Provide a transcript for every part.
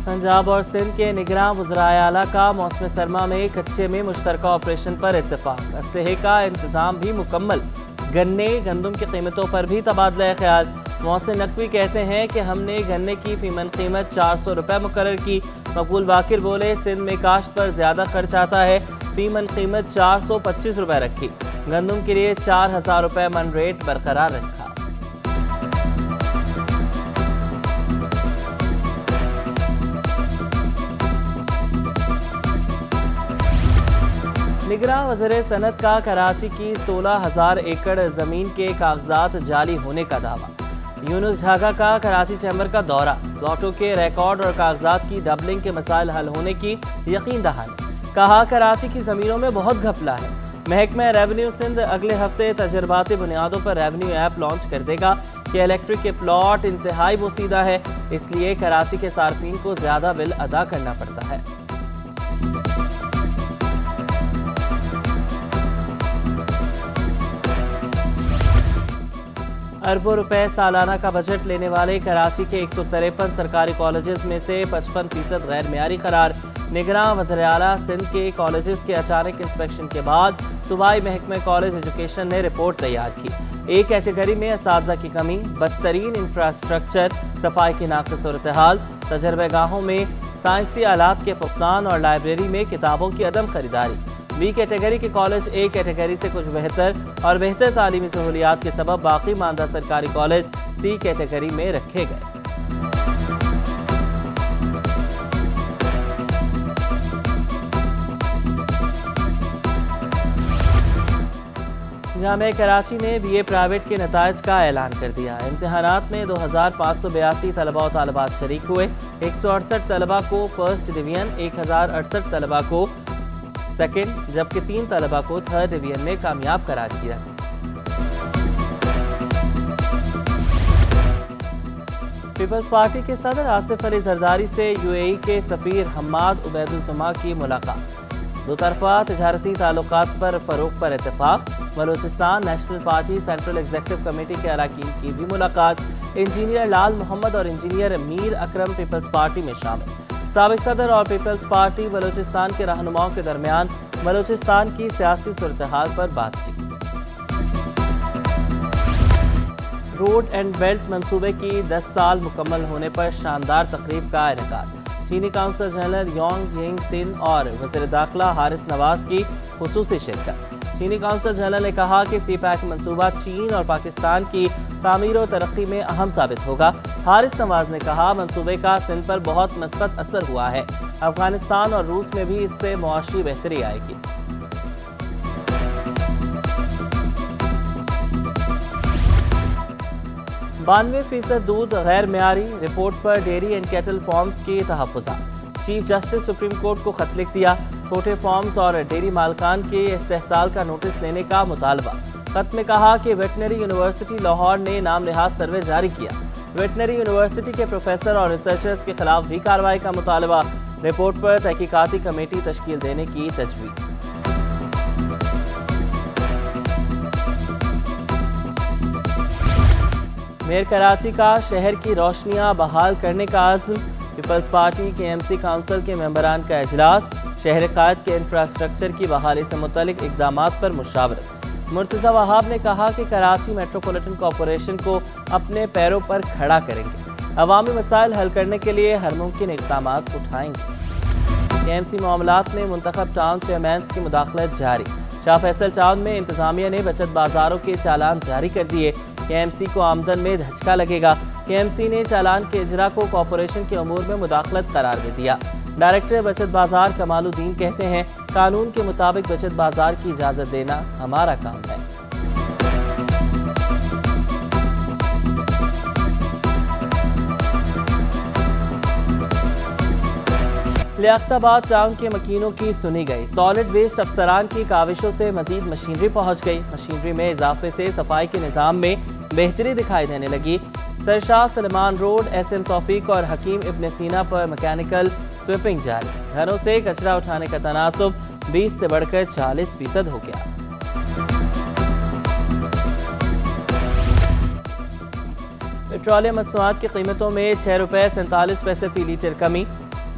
پنجاب اور سندھ کے نگراں وزرائے اعلیٰ کا موسم سرما میں کچے میں مشترکہ آپریشن پر اتفاق، اسلحے کا انتظام بھی مکمل، گنے گندم کی قیمتوں پر بھی تبادلہ خیال۔ محسن نقوی کہتے ہیں کہ ہم نے گنے کی فی من قیمت 400 روپے مقرر کی۔ مقبول باقر بولے سندھ میں کاشت پر زیادہ خرچ آتا ہے، فی من قیمت 425 روپے رکھی، گندم کے لیے 4000 روپے من ریٹ برقرار رکھا۔ نگراں وزیر صنعت کا کراچی کی 16,000 ایکڑ زمین کے کاغذات جعلی ہونے کا دعویٰ۔ یونس جھاگا کا کراچی چیمبر کا دورہ، پلاٹوں کے ریکارڈ اور کاغذات کی ڈبلنگ کے مسائل حل ہونے کی یقین دہانی، کہا کراچی کی زمینوں میں بہت گھپلہ ہے۔ محکمہ ریونیو سندھ اگلے ہفتے تجرباتی بنیادوں پر ریونیو ایپ لانچ کر دے گا کہ الیکٹرک کے پلاٹ انتہائی بوسیدہ ہے، اس لیے کراچی کے صارفین کو زیادہ بل ادا کرنا پڑتا ہے۔ اربوں روپے سالانہ کا بجٹ لینے والے کراچی کے 153 سرکاری کالجز میں سے 55% غیر معیاری قرار۔ نگراں وزیر اعلیٰ سندھ کے کالجز کے اچانک انسپیکشن کے بعد صوبائی محکمہ کالج ایجوکیشن نے رپورٹ تیار کی۔ ایک کیٹیگری میں اساتذہ کی کمی، بدترین انفراسٹرکچر، صفائی کی ناقص صورتحال، تجربہ گاہوں میں سائنسی آلات کے فقدان اور لائبریری میں کتابوں کی عدم خریداری۔ بی کیٹیگری کے کالج اے کیٹیگری سے کچھ بہتر اور بہتر تعلیمی سہولیات کے سبب باقی ماندہ سرکاری کالج سی کیٹیگری میں رکھے گئے۔ جامعہ کراچی نے بی اے پرائیویٹ کے نتائج کا اعلان کر دیا۔ امتحانات میں 2582 طلبہ و طالبات شریک ہوئے، 168 طلبہ کو فرسٹ ڈویژن، 1068 طلبہ کو سیکنڈ جبکہ 3 طلبہ کو تھرڈ ڈویژن میں کامیاب قرار کیا۔ پیپلز پارٹی کے صدر آصف علی زرداری سے یو اے ای کے سفیر حماد عبید السما کی ملاقات، دو طرفہ تجارتی تعلقات پر فروغ پر اتفاق۔ Balochistan national party central executive committee کے اراکین کی بھی ملاقات۔ انجینئر لال محمد اور انجینئر میر اکرم پیپلز پارٹی میں شامل۔ سابق صدر اور پیپلز پارٹی بلوچستان کے رہنماؤں کے درمیان بلوچستان کی سیاسی صورتحال پر بات چیت۔ روڈ اینڈ بیلٹ منصوبے کی 10 سال مکمل ہونے پر شاندار تقریب کا انعقاد۔ چینی کونسل جنرل یونگ ینگ تن اور وزیر داخلہ حارث نواز کی خصوصی شرکت۔ چینی کونسل جنرل نے کہا کہ سی پیک منصوبہ چین اور پاکستان کی تعمیر و ترقی میں اہم ثابت ہوگا۔ حارث نواز نے کہا منصوبے کا سندھ پر بہت مثبت اثر ہوا ہے، افغانستان اور روس میں بھی اس سے معاشی بہتری آئے گی۔ 92% دودھ غیر معیاری، رپورٹ پر ڈیری اینڈ کیٹل فارمز کی تحفظات۔ چیف جسٹس سپریم کورٹ کو خط لکھ دیا، چھوٹے فارمز اور ڈیری مالکان کے استحصال کا نوٹس لینے کا مطالبہ۔ خط میں کہا کہ ویٹنری یونیورسٹی لاہور نے نام نہاد سروے جاری کیا، ویٹنری یونیورسٹی کے پروفیسر اور ریسرچرز کے خلاف بھی کارروائی کا مطالبہ، رپورٹ پر تحقیقاتی کمیٹی تشکیل دینے کی تجویز۔ میئر کراچی کا شہر کی روشنیاں بحال کرنے کا عزم، پیپلز پارٹی کے ایم سی کونسل کے ممبران کا اجلاس، شہر قائد کے انفراسٹرکچر کی بحالی سے متعلق اقدامات پر مشاورت۔ مرتضی وہاب نے کہا کہ کراچی میٹروپولیٹن کارپوریشن کو اپنے پیروں پر کھڑا کریں گے، عوامی مسائل حل کرنے کے لیے ہر ممکن اقدامات اٹھائیں گے۔ کے ایم سی معاملات میں منتخب ٹاؤن چیئرمینز کی مداخلت جاری، شاہ فیصل ٹاؤن میں انتظامیہ نے بچت بازاروں کے چالان جاری کر دیے، کے ایم سی کو آمدن میں دھچکا لگے گا۔ کے ایم سی نے چالان کے اجرا کو کارپوریشن کے امور میں مداخلت قرار دے دیا۔ ڈائریکٹر بچت بازار کمال الدین کہتے ہیں قانون کے مطابق بچت بازار کی اجازت دینا ہمارا کام ہے۔ لیاقت آباد ٹاؤن کے مکینوں کی سنی گئی، سالڈ ویسٹ افسران کی کاوشوں سے مزید مشینری پہنچ گئی، مشینری میں اضافے سے صفائی کے نظام میں بہتری دکھائی دینے لگی۔ سرشاہ سلیمان روڈ، ایس ایم توفیق اور حکیم ابن سینا پر میکینیکل سویپنگ جاری، گھروں سے کچرا اٹھانے کا تناسب 20 سے بڑھ کر 40% ہو گیا۔ پیٹرولیم مصنوعات کی قیمتوں میں 6 روپے 47 پیسے فی لیٹر کمی،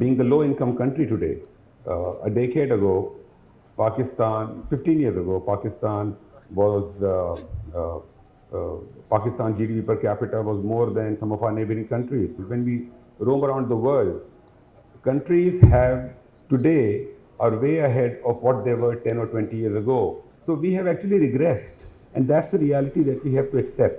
being a low-income country today. A decade ago, Pakistan, 15 years ago, Pakistan GDP per capita was more than some of our neighboring countries. When we roam around the world, countries today are way ahead of what they were 10 or 20 years ago. So we have actually regressed, and that's the reality that we have to accept.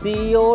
CEO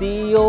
CEO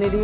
NED